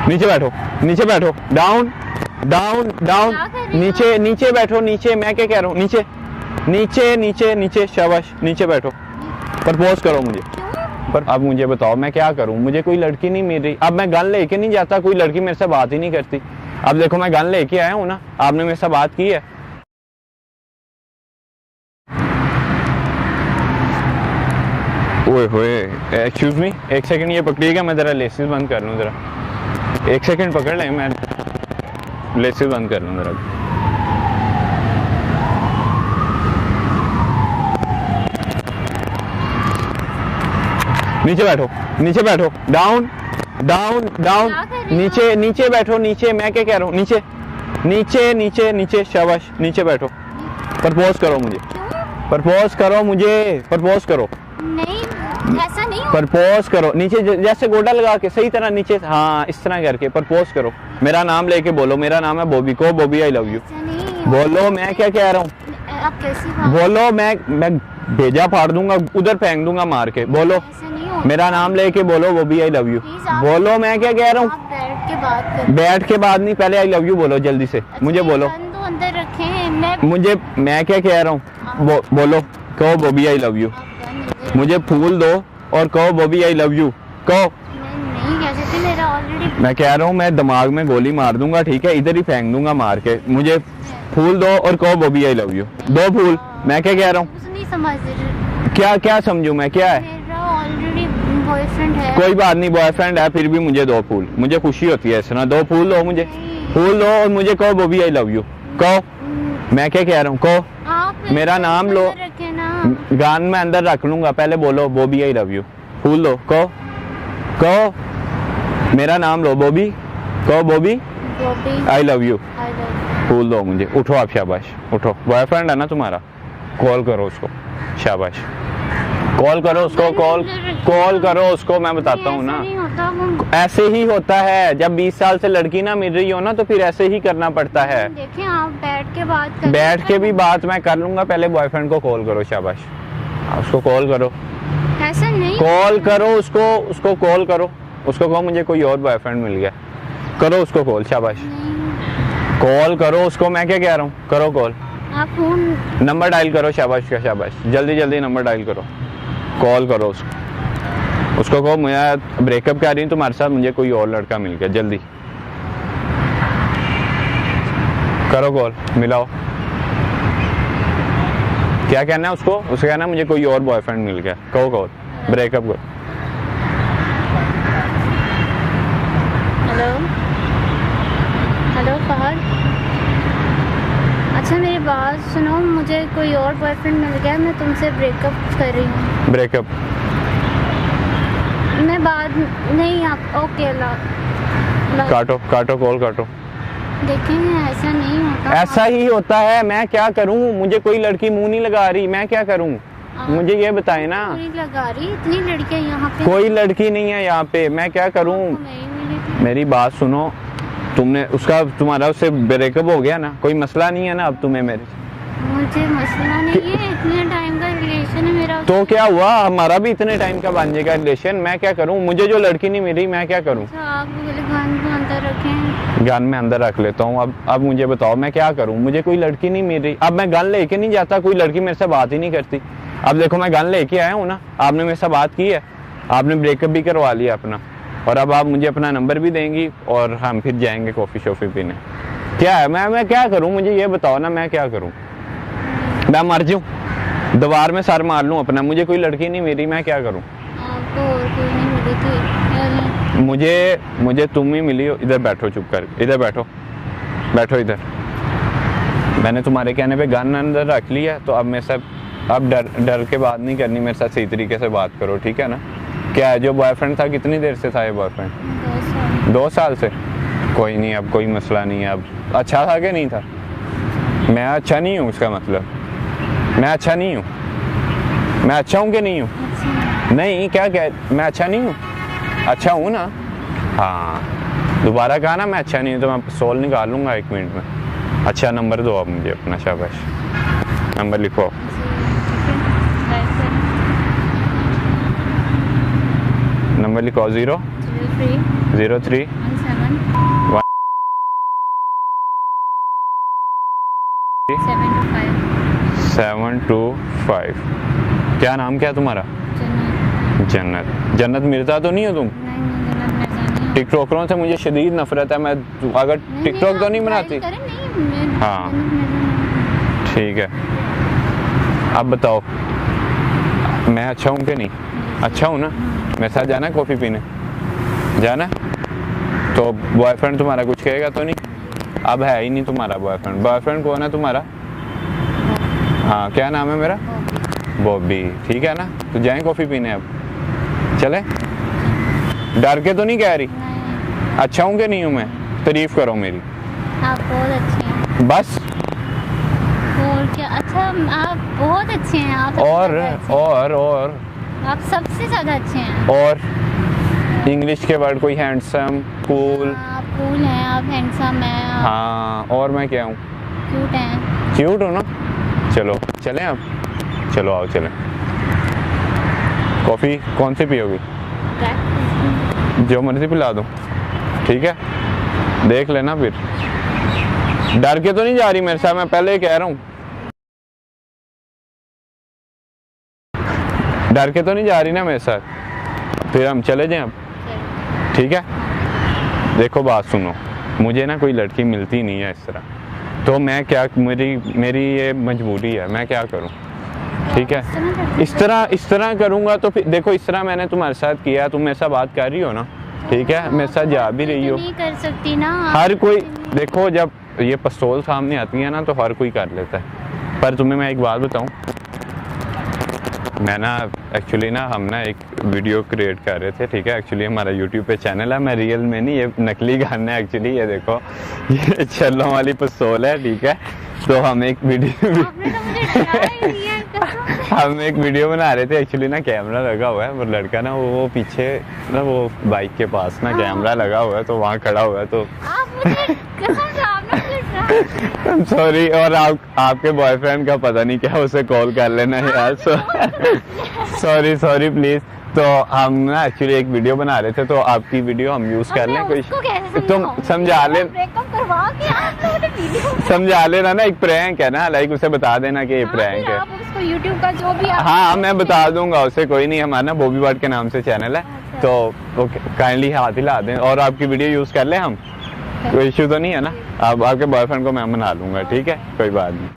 नीचे बैठो, नीचे बैठो, डाउन डाउन डाउन, नीचे नीचे बैठो, नीचे, मैं क्या कह रहा हूँ, नीचे नीचे नीचे नीचे, शाबाश, नीचे बैठो। प्रपोज करो मुझे। पर अब मुझे बताओ मैं क्या करूं, मुझे कोई लड़की नहीं मिल रही। अब मैं गन लेके नहीं जाता, कोई लड़की मेरे से बात ही नहीं करती। अब देखो मैं गन लेके आया हूं ना, आपने मेरे से बात की है। ओए होए, एक्सक्यूज मी, एक सेकंड ये पकड़िएगा, मैं जरा लेसेस बंद कर लूं जरा। एक सेकंड पकड़ लें, मैं लेसेस बंद कर लूं जरा। नीचे बैठो, नीचे बैठो, डाउन डाउन डाउन, नीचे नीचे बैठो, नीचे, मैं क्या कह रहा हूँ, नीचे नीचे नीचे नीचे, शाबाश, नीचे बैठो। प्रपोज करो मुझे, प्रपोज करो मुझे, प्रपोज करो। नहीं, ऐसा नहीं हो। प्रपोज करो, नीचे जैसे गोटा लगा के सही तरह नीचे, हाँ इस तरह करके प्रपोज करो। मेरा नाम लेके बोलो, मेरा नाम है बॉबी, को बॉबी आई लव यू बोलो। मैं क्या कह रहा हूँ, आप कैसी बोलो। मैं भेजा फाड़ दूंगा, उधर फेंक दूंगा मार के, बोलो मेरा नाम लेके बोलो, वो भी आई लव यू बोलो। मैं क्या कह रहा हूँ, बैठ के बात कर। बैठ के बाद नहीं, पहले आई लव यू बोलो जल्दी से। अच्छा, मुझे बोलो, तो अंदर रखे मैं मैं क्या कह रहा हूँ, बोलो, कहो बॉबी आई लव यू। मुझे फूल दो और कहो बॉबी आई लव यू, कहो। नहीं कह सकती, मेरा ऑलरेडी। मैं कह रहा हूँ मैं दिमाग में गोली मार दूंगा, ठीक है, इधर ही फेंक दूंगा मार के। मुझे फूल दो और कहो बॉबी आई लव यू, दो फूल। मैं क्या कह रहा हूँ, नहीं समझ रही। क्या क्या समझू मैं, क्या है? मेरा ऑलरेडी बॉयफ्रेंड है। कोई बात नहीं, बॉयफ्रेंड है, फिर भी मुझे दो फूल, मुझे खुशी होती है ऐसे ना। दो फूल दो मुझे, फूल दो और मुझे कहो बॉबी आई लव यू, कहो। मैं क्या कह रहा हूँ, कहो मेरा नाम लो। गान में अंदर रख लूंगा, पहले बोलो बॉबी आई लव यू, फूल दो, कहो कहो मेरा नाम लो, बॉबी, कहो बॉबी आई लव यू, फूल दो मुझे। उठो आप, शाबाश उठो। बॉयफ्रेंड है ना तुम्हारा, कॉल करो उसको, शाबाश कॉल करो उसको, कॉल करो उसको। मैं बताता हूँ ना, ऐसे ही होता है। जब 20 साल से लड़की ना मिल रही हो ना, तो फिर ऐसे ही करना पड़ता है। देखिए आप बैठ के बात कर। बैठ के भी बात मैं कर लूंगा, पहले बॉयफ्रेंड को कॉल करो, शाबाश उसको कॉल करो। ऐसा नहीं, कॉल करो उसको कॉल करो, उसको कहो मुझे कोई और बॉयफ्रेंड मिल गया, करो उसको कॉल, शाबाश कॉल करो उसको। मैं क्या कह रहा हूँ, करो कॉल। आप फोन नंबर डायल करो, शाबाश का शाबाश, जल्दी जल्दी नंबर डायल करो, कॉल करो उसको कहो मैं ब्रेकअप कर रही हूँ तुम्हारे साथ, मुझे कोई और लड़का मिल गया, जल्दी करो कॉल, मिलाओ। क्या कहना है उसको, उसे कहना मुझे कोई और बॉयफ्रेंड मिल गया, कहो कॉल, ब्रेकअप करो। हेलो हेलो फहद, अच्छा मेरी बात सुनो, मुझे कोई और बॉयफ्रेंड मिल गया, मैं तुमसे ब्रेकअप कर रही हूँ। ब्रेकअप मैं बात नहीं, आप ओके काटो काटो कॉल काटो। देखें ऐसा नहीं होता। ऐसा ही होता है, मैं क्या करूं, मुझे कोई लड़की मुंह नहीं लगा रही, मैं क्या करूं, मुझे ये बताए ना। नहीं लगा रही, इतनी लड़कियां यहाँ पे। कोई लड़की नहीं है यहाँ पे, मैं क्या करूं। मेरी बात सुनो, तुमने उसका तुम्हारा उससे ब्रेकअप हो गया ना, कोई मसला नहीं है ना अब तुम्हें मेरे से। मुझे मसला नहीं है, इतने टाइम का रिलेशन है मेरा। तो क्या हुआ, हमारा भी इतने टाइम का बन जाएगा रिलेशन, मैं क्या करूं, मुझे जो लड़की नहीं मिली मैं क्या करूं। आप गन को अंदर रखें। गन में अंदर रख लेता हूँ। अब मुझे बताओ मैं क्या करूं, मुझे कोई लड़की नहीं मिल रही। अब मैं गन लेके नहीं जाता, कोई लड़की मेरे से बात ही नहीं करती। अब देखो मैं गन लेके आया हूँ ना, आपने मेरे से बात की है, आपने ब्रेकअप भी करवा लिया अपना, और अब आप मुझे अपना नंबर भी देंगी और हम फिर जाएंगे कॉफी शॉफी पीने। क्या है, मैं क्या करूं, मुझे ये बताओ ना, मैं क्या करूं। मैं मर जाऊं, दीवार में सर मार लूं अपना, मुझे कोई लड़की नहीं मिली, मैं क्या करूं। आपको और कोई नहीं मिली थी? मुझे तुम ही मिली हो। इधर बैठो, चुप कर, इधर बैठो, बैठो इधर। मैंने तुम्हारे कहने पे गन अंदर रख लिया, तो अब मेरे साथ अब डर के बात नहीं करनी, मेरे साथ सही तरीके से बात करो, ठीक है ना। क्या है, जो बॉयफ्रेंड था कितनी देर से था ये बॉयफ्रेंड? 2 साल से। कोई नहीं, अब कोई मसला नहीं है। अब अच्छा था कि नहीं था? मैं अच्छा नहीं हूँ, उसका मतलब मैं अच्छा नहीं हूँ। मैं अच्छा हूँ कि नहीं हूँ? नहीं, क्या मैं अच्छा नहीं हूँ? अच्छा हूँ ना। हाँ, दोबारा कहा ना मैं अच्छा नहीं हूँ, तो मैं सोल निकाल लूँगा 1 मिनट में। अच्छा नंबर दो आप मुझे अपना, शाबाश नंबर लिखो। नंबर लिखो 0 03 725। क्या नाम क्या है तुम्हारा? जन्नत। जन्नत मिर्जा तो नहीं हो तुम? टिकटॉकरों से मुझे शदीद नफरत है। मैं अगर टिकटॉक तो नहीं बनाती। हाँ ठीक है, अब बताओ मैं अच्छा हूँ कि नहीं? अच्छा हूँ ना? मेरे साथ जाना है कॉफ़ी पीने? जाना है? तो बॉयफ्रेंड तुम्हारा कुछ कहेगा तो नहीं? अब है ही नहीं तुम्हारा बॉयफ्रेंड। बॉयफ्रेंड कौन है तुम्हारा? हाँ क्या नाम है मेरा? बॉबी। ठीक है ना, तो जाएं कॉफ़ी पीने। अब चले? डर के तो नहीं कह रही? अच्छा हूँ कि नहीं हूँ मैं? तारीफ करो मेरी। आप बहुत अच्छे हैं। बस और क्या? अच्छा आप बहुत अच्छे हैं। आप और आप सबसे ज़्यादा अच्छे हैं। और इंग्लिश के वर्ड कोई हैंडसम, कूल? आप कूल हैं, आप हैंडसम हैं। हाँ और मैं क्या हूँ? क्यूट हैं। क्यूट हो ना? चलो चलें अब? चलो आओ चलें। कॉफ़ी कौन सी पियोगी? जो मर्जी पिला दूँ, ठीक है? देख लेना फिर। डर के तो नहीं जा रही मेरे साथ? मैं पहले ही कह रहा हूँ, डर के तो नहीं जा रही ना मेरे साथ? फिर हम चले जाएं अब, ठीक है? देखो बात सुनो, मुझे ना कोई लड़की मिलती नहीं है इस तरह, तो मैं क्या, मेरी ये मजबूरी है, मैं क्या करूं? ठीक है, इस तरह करूंगा तो फिर देखो, इस तरह मैंने तुम्हारे साथ किया, तुम मेरे साथ बात कर रही हो ना, ठीक है? मेरे साथ जा भी रही हो। नहीं कर सकती ना। हर कोई देखो, जब ये पिस्तौल सामने आती है ना तो हर कोई कर लेता है। पर तुम्हें मैं एक बात बताऊं, मैं ना एक्चुअली ना, हम ना एक वीडियो क्रिएट कर रहे थे, ठीक है? एक्चुअली हमारा यूट्यूब पे चैनल है, मैं रियल में नहीं, ये नकली गन है एक्चुअली। ये देखो, ये छल्लों वाली पिस्तौल है, ठीक है? तो हम एक वीडियो हम एक वीडियो बना रहे थे एक्चुअली ना, कैमरा लगा हुआ है, वो लड़का ना वो पीछे ना, वो बाइक के पास ना कैमरा लगा हुआ है, तो वहाँ खड़ा हुआ है, तो सॉरी। और आपके बॉयफ्रेंड का पता नहीं क्या, उसे कॉल कर लेना यार। Sorry please. तो हम ना एक्चुअली एक वीडियो बना रहे थे, तो आपकी वीडियो हम यूज कर लें? कोई तुम समझा लेना ना, एक प्रैंक है ना, लाइक उसे बता देना कि ये प्रैंक है। उसको YouTube का जो भी हाँ मैं बता दूंगा उसे, कोई नहीं। हमारा ना बॉबी बट के नाम से चैनल है, तो काइंडली हाथ हिला दें और आपकी वीडियो यूज कर लें हम। कोई इश्यू तो नहीं है ना? अब आपके बॉयफ्रेंड को मैं मना लूंगा, ठीक है? कोई बात नहीं।